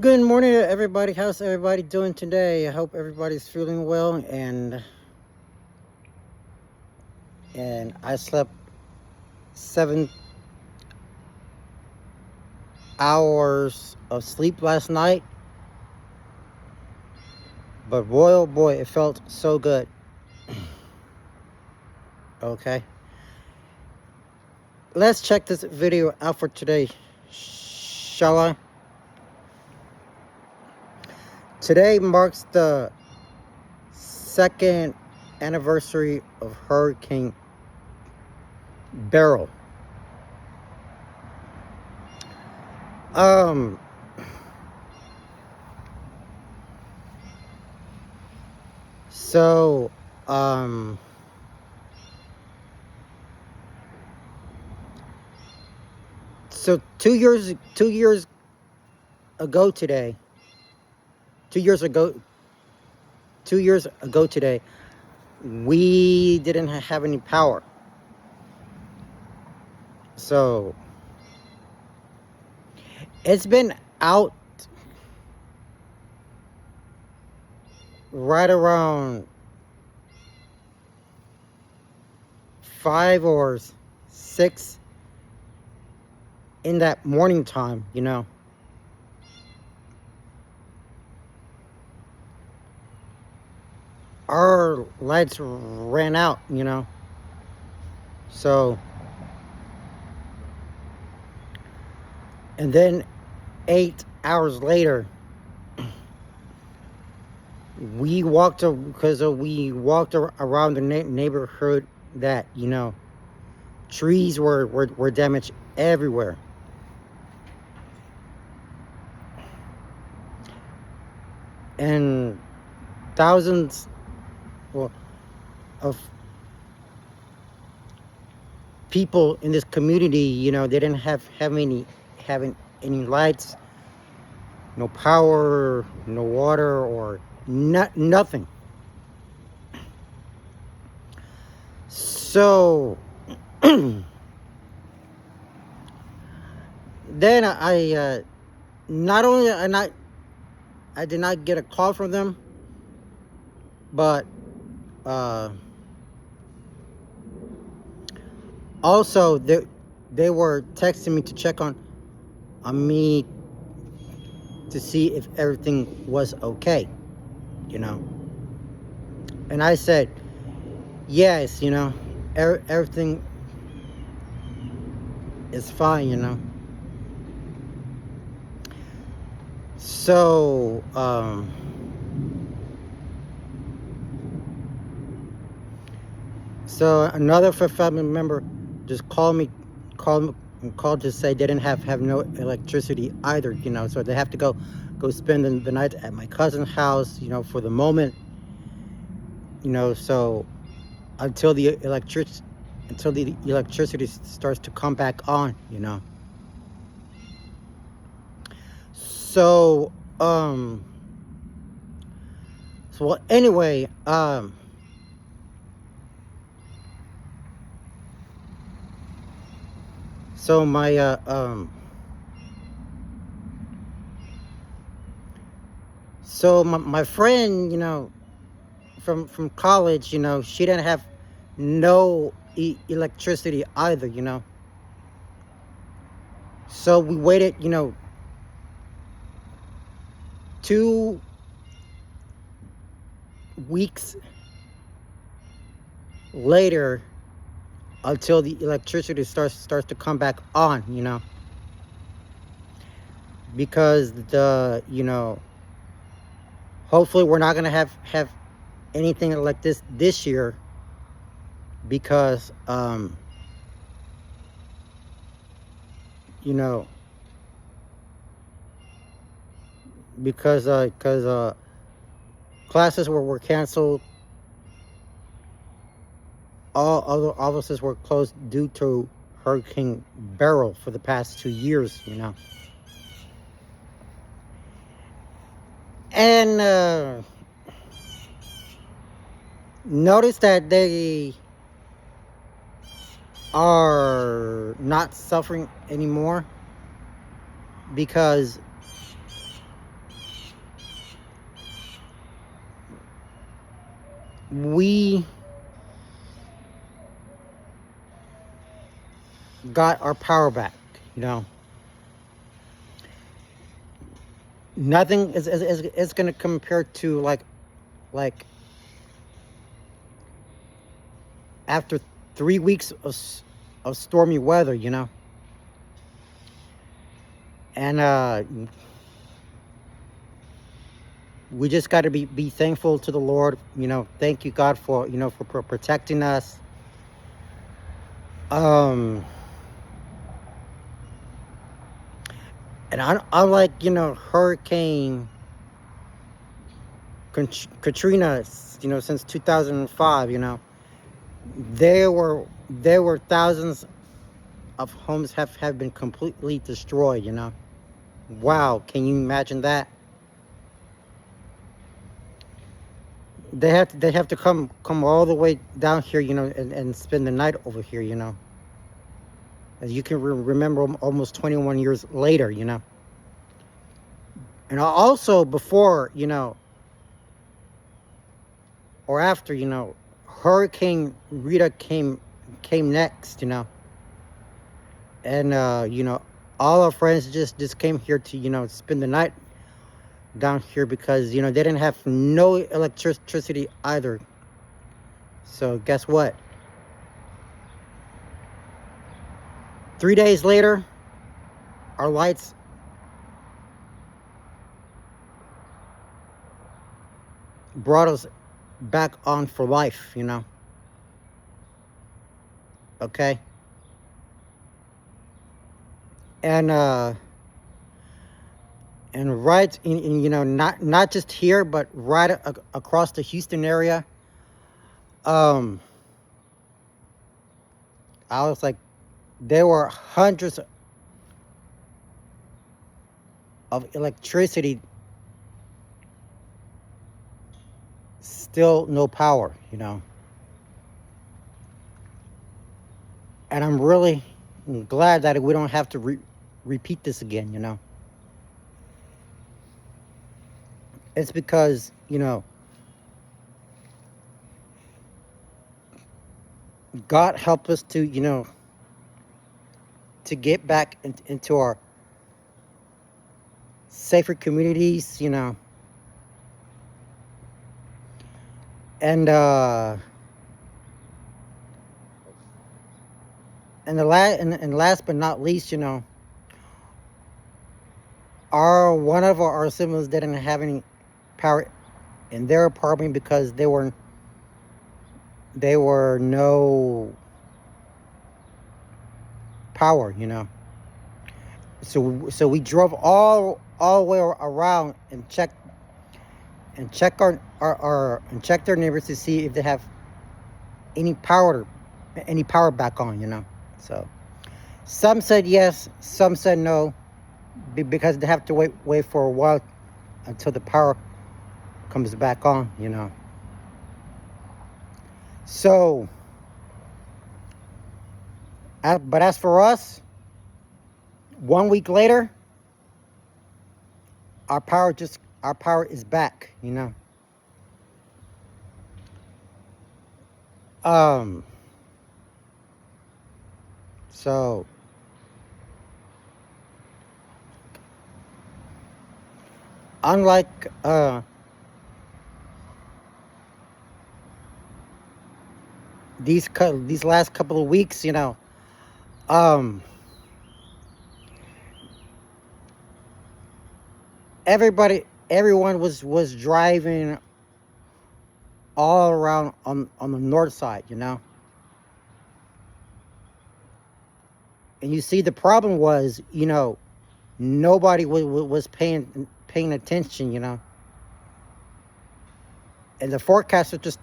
Good morning, everybody. How's everybody doing today? I hope everybody's feeling well. And I slept 7 hours of sleep last night. But boy, oh boy, it felt so good. Okay, let's check this video out for today, shall I? Today marks the second anniversary of Hurricane Beryl. Um, so, um, so 2 years ago today, 2 years ago, 2 years ago today, we didn't have any power. So it's been out right around 5 or 6 in that morning time. Our lights ran out. So, and then 8 hours later, we walked around the neighborhood that trees were damaged everywhere. And thousands, well, of people in this community, they didn't having any lights, no power, no water, or nothing. So then not only I did not get a call from them, but also they were texting me to check on me to see if everything was okay. And I said yes. Everything is fine. So another family member just called to say they didn't have no electricity either. So they have to go spend the night at my cousin's house, for the moment. So until the electricity starts to come back on. So well, anyway, so my friend, from college, she didn't have no electricity either. So we waited, 2 weeks later until the electricity starts to come back on. Because hopefully we're not gonna have anything like this year, because you know because classes were canceled. All other offices were closed due to Hurricane Beryl for the past 2 years. And notice that they are not suffering anymore, because we got our power back, you know. Nothing is going to compare to like after 3 weeks of stormy weather, you know. And we just got to be thankful to the Lord, you know. Thank you, God, for, you know, for protecting us. And unlike, you know, Hurricane Katrina, you know, since 2005, you know, there were thousands of homes have been completely destroyed, you know. Wow, can you imagine that? They have to come all the way down here, you know, and spend the night over here, you know. As you can remember, almost 21 years later, you know. And also before, you know, or after, you know, Hurricane Rita came next, you know. And you know, all our friends just came here to, you know, spend the night down here because, you know, they didn't have no electricity either. So guess what? 3 days later, our lights brought us back on for life, you know. Okay. And right in, you know, not just here, but right across the Houston area, I was like, there were hundreds of electricity, still no power, you know. And I'm really glad that we don't have to repeat this again, you know. It's because, you know, God helped us to, you know, to get back into our safer communities, you know. And last but not least, you know, one of our siblings didn't have any power in their apartment because there were no power, you know. So we drove all the way around and checked their neighbors to see if they have any power back on, you know. So some said yes, some said no, because they have to wait for a while until the power comes back on, you know. So, but as for us, 1 week later, our power is back, you know. So unlike these last couple of weeks, you know, everyone was driving all around on the north side, you know. And you see, the problem was, you know, nobody was paying attention, you know. And the forecasters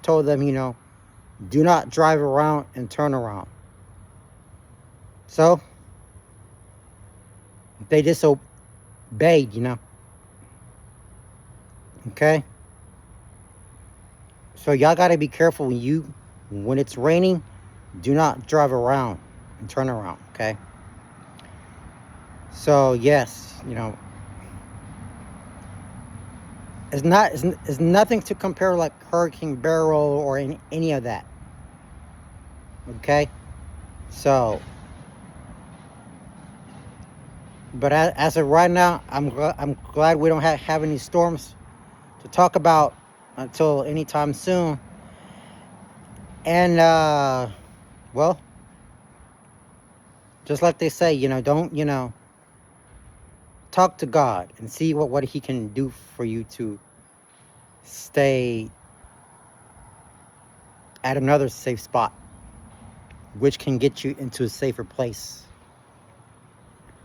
told them, you know, do not drive around and turn around. So they disobeyed, you know. Okay. So y'all got to be careful when it's raining. Do not drive around and turn around. Okay. So yes, you know, It's nothing to compare like Hurricane Beryl or any of that. Okay, so but as of right now, I'm glad we don't have any storms to talk about until anytime soon. And well, just like they say, don't talk to God and see what He can do for you to stay at another safe spot, which can get you into a safer place.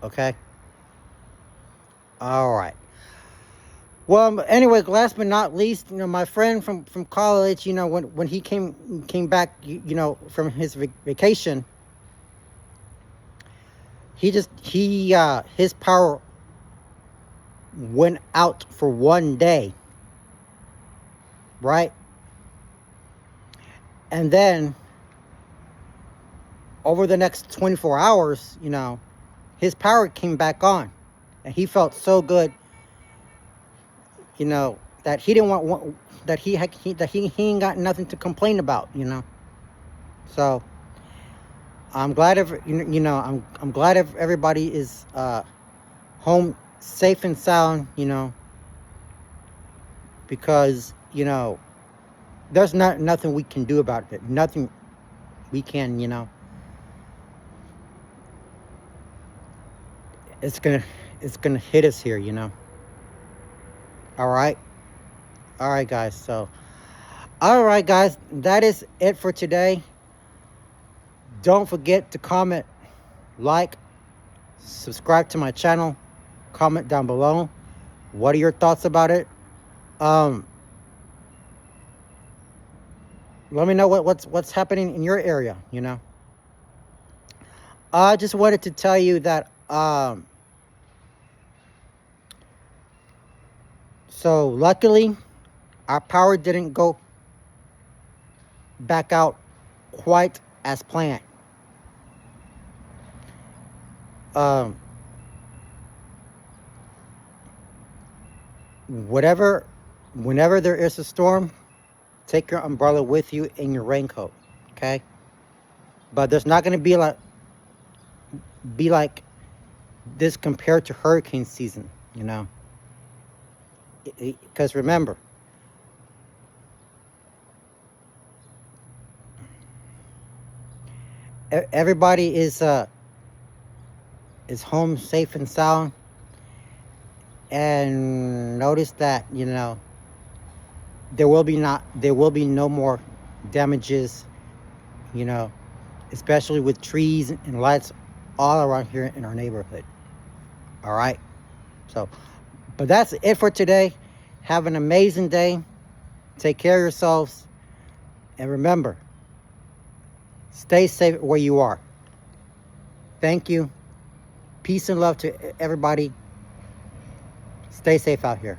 Okay. All right. Well, anyway, last but not least, my friend from college, when he came back, from his vacation, his power went out for one day, right? And then over the next 24 hours, his power came back on, and he felt so good, that he didn't want that he ain't got nothing to complain about, So I'm glad I'm glad if everybody is home safe and sound, because there's nothing we can do about it. Nothing we can, it's gonna hit us here, All right. All right, guys. So, all right, guys, that is it for today. Don't forget to comment, like, subscribe to my channel, comment down below. What are your thoughts about it? Let me know what's happening in your area, I just wanted to tell you that so luckily our power didn't go back out quite as planned. Whenever there is a storm, take your umbrella with you and your raincoat, okay? But there's not going to be like this compared to hurricane season, because remember, everybody is home safe and sound, and notice that there will be no more damages, especially with trees and lights all around here in our neighborhood. All right. So, but that's it for today. Have an amazing day. Take care of yourselves. And remember, stay safe where you are. Thank you. Peace and love to everybody. Stay safe out here.